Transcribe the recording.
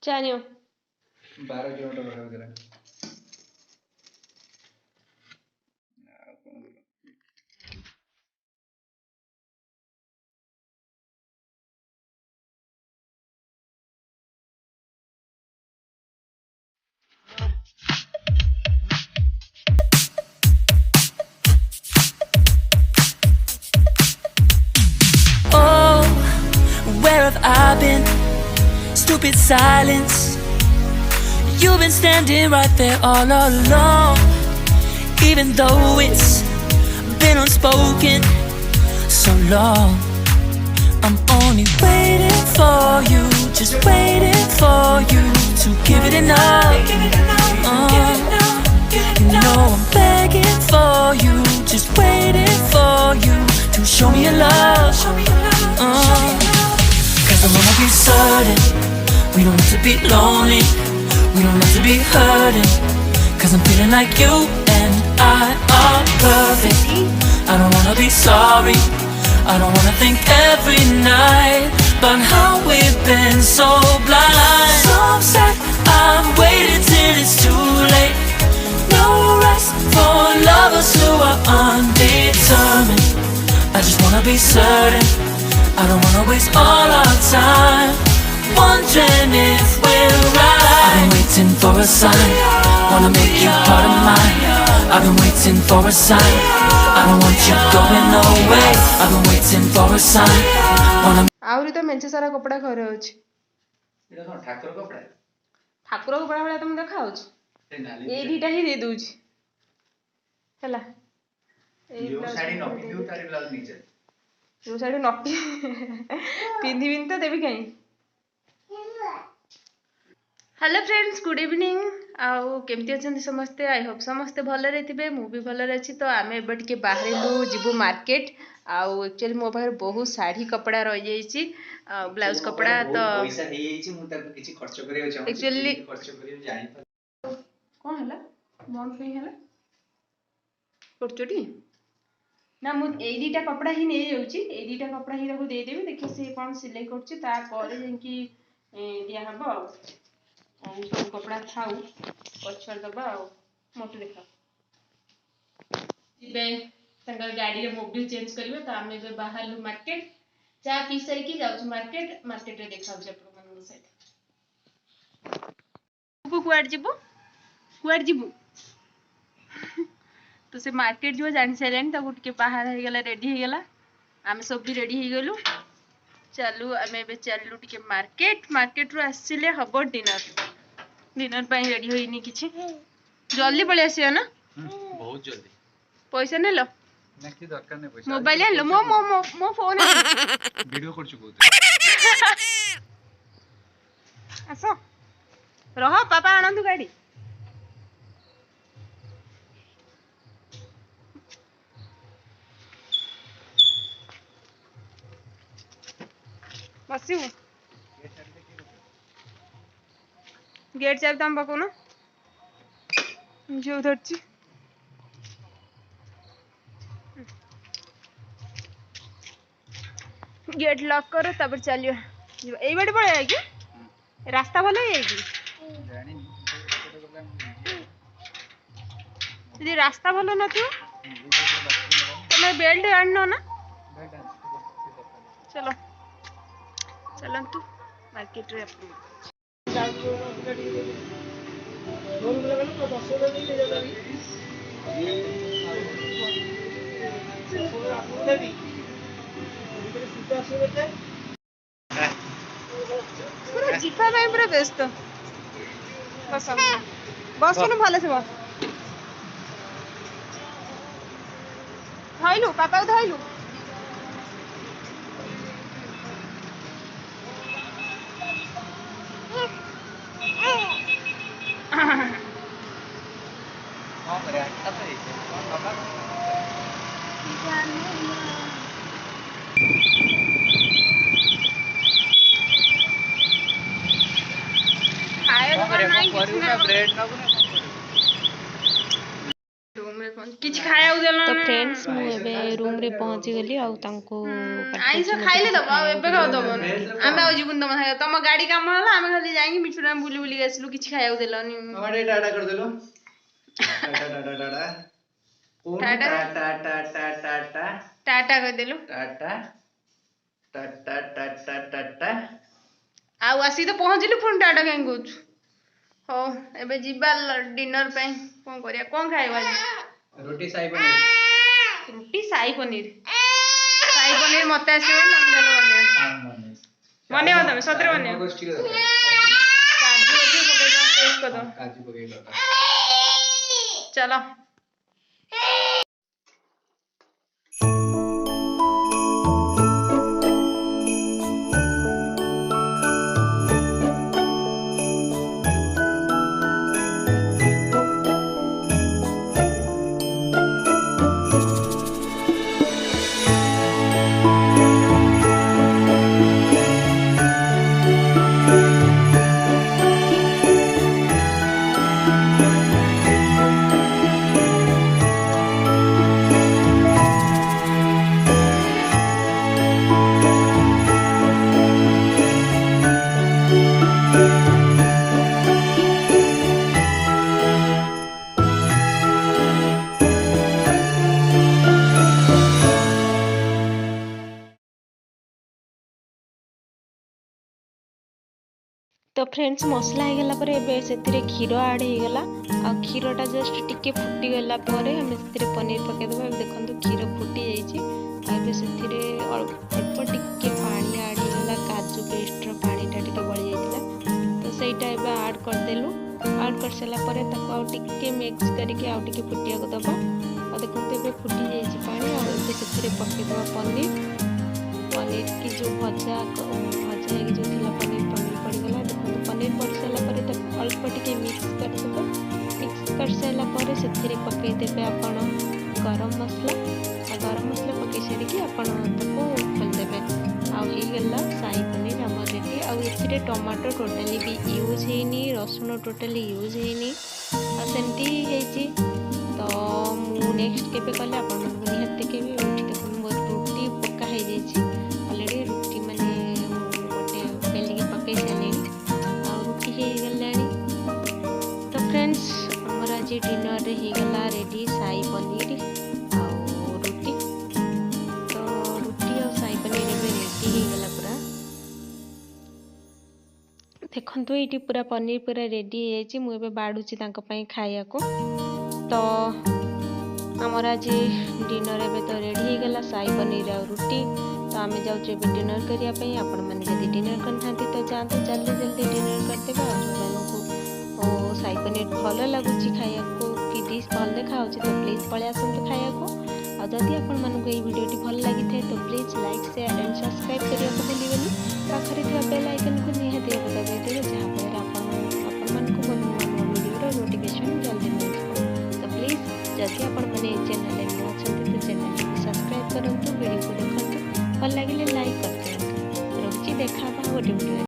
जानियो 12 kilometre पाखा Oh, where have I been? Stupid silence. You've been standing right there all along. Even though it's been unspoken so long, I'm only waiting for you, just waiting for you to give it enough. You know I'm begging for you, just waiting for you to show me your love. Cause I wanna be certain we don't have to be lonely, we don't have to be hurting. Cause I'm feeling like you and I are perfect. I don't wanna be sorry, I don't wanna think every night about how we've been so blind. So upset, I've waited till it's too late. No rest for lovers who are undetermined. I just wanna be certain, I don't wanna waste all our time wondering if we're right. I've been waiting for a sign, wanna make you part of mine. I've been waiting for a sign, I don't want you going away. I've been waiting for a sign, wanna आउरी तो मेंचे सारा कपड़ा घरे अछि एटा कोन ठाकुर कपड़ा ठाकुर कपड़ा वाला तुम देखा अछि ए दीटा ही दे दूछ हला यो साड़ी नपी दियो तारी ब्लाउज नीचे जो साड़ी नपी पिंधी बिन तो देबी कहीं। हेलो फ्रेंड्स गुड इवनिंग आउ केमती अछंती समस्ते आई होप समस्ते भले रे मु भी भले अछि। तो आमे एबे टिके बाहरिलु जिबु मार्केट आउ एक्चुअली मो पाखर बहुत साड़ी कपड़ा रह जाईची ब्लाउज कपड़ा तो पैसा हे जाईची मु ताको किछि खर्च करियो चाहू एक्चुअली खर्च करियो जानि कोन हला मन कहीं हला करचोटी ना मु ए दीटा कपड़ा ही नहीं जाउची ए दीटा कपड़ा ही ताको दे देबी देखि से कोन सिलाई करची ता परे जेंकी दिया हबो और सब कपड़ा थाउ पछड़ दबा और मोटे देखा बे संगर गाड़ी रे मोबिल चेंज करबे तो आमे बे बाहर लु मार्केट चा पी सरी की जाउछ मार्केट मार्केट रे देखाउ जे अपन मन सहित को कुआड जिबु तो से मार्केट जो जानि साइलेन तो गुट के बाहर हे गेला रेडी हे गेला आमे सब भी रेडी हे गेलु चलू आमे बे चललु टिके मार्केट रो आसिले हबो डिनर पे रेडी होइनी किछि जल्दी पळे आसियो ना बहुत जल्दी पैसा ने लो ना की दरकार नै पैसा मोबाइल ले लो मो फोन वीडियो करछु बहुत आसो रहो पापा आनंदु गाड़ी बसिउ गेट चाबी तम पको ना जो धरची गेट लॉक करो तब चलियो एई बाटे पळे आइ कि रास्ता भलो है कि जानि यदि रास्ता भलो नथियो तमे बेल्ट आननो ना चलो चलंतु मार्केट रे अपन पूरा जिफा भाई पूरा व्यस्त बस बसनु भले से बस धइलु पापा को धइलु हां करे आता तो पापा खाए करे नहीं करू ना ब्रेड ना रूम रे कोन किछ खाया देलो तो फ्रेंड्स मु एबे रूम रे पहुंची गली आ तांको आइस खाइले दबा एबे खाओ दबो आमे आ जीवन दम खाय तम गाड़ी काम होला आमे खाली जाई मिठुरा बुली बुली गेसलु किछ खाया देलोनी हमारे टाटा कर देलो टाटा टाटा टाटा कौन टाटा टाटा टाटा टाटा कर देलु टाटा टाटा टाटा टाटा आ आसी तो पहुंचलु फोन टाटा कें कोच हो एबे जिबा डिनर पे कोन करिया कोन खाइबा रोटी शाही पनीर रुटी शाही पनीर मते आसीबो ना देलो बने हो तमे सतरे बने काजू काजू ओके पके दो टेस्ट कर दो काजू पकेगा चलो तो फ्रेंड्स मसला हो गला पर एबे सेतिरे खीर ऐड हो गला आ खीरटा जस्ट टिके फुटी गला परे हम सेतिरे पनीर पके देबा देखंतु खीर फुटी जाई छी आ एबे सेतिरे अल्प टिके पानी ऐड हो गला काजू पेस्ट रो पानीटा टिके बळी जाइतिला तो सेटा एबे ऐड कर देलु ऐड कर सला परे ताको आ टिके मिक्स करके आ टिके फुटिया को दबा आ देखंतु एबे फुटी जाई छी पानी आ एबे सेतिरे पके देबा पनीर की जो भजा लगी जो थिला पनीर पड़ी गला पनीर पड़ सारा पर अल्प टिके मिक्स कर सारा पर से पकई देवे आपण गरम मसला पकई सारिकी आपण ताको खोलदेवे आगला शाही पनीर आम रेडी आउ टमाटो टोटाली भी यूज होनी रसुण टोटाली यूज होनी सेमती तो मु नेक्स्ट केबे कले आपण निहाती के रुटी पक्का हो जाइए ऑलरेडी रुटी माने गोटे बेलिकी पकई सारे रुटी हो गला तो फ्रेंड्स आमर आज डिनर रे हो गला रेडी शाही पनीर आउ रुटी तो रुटी और शाही पनीर एबे रेडी हो गला पूरा देखंतु एटी पूरा पनीर पूरा रेडी हो जाइए मु एबे बाडुची तांको पई खाइया को तो आमर आज डिनर एबे तो रेडी हो गला शाही पनीर और रुटी तो आम जाऊँ डिनर करने आपण मैंने जब डिनर करना तो जाते जल्दी जल्दी डिनर करदे और शाही पनीर भल लगुच खाया कि डिश भल देखा तो प्लीज पलि आसतु खाया और जदि आपण मानक ये वीडियोटी भल लगी थे तो please like share and subscribe करने को भूलिबेनी पाखरे थिबा बेल आइकन को निहाती दबाई देबे जहाँ फल आपण मानक वीडियो नोटिफिकेशन जल्दी मिल तो प्लीज जदि आपण मैंने चैनल में अच्छा तो चैनल को सब्सक्राइब करूँ वीडियो को देखते भल लगे लाइक करते रखी देखा गोटे वीडियो।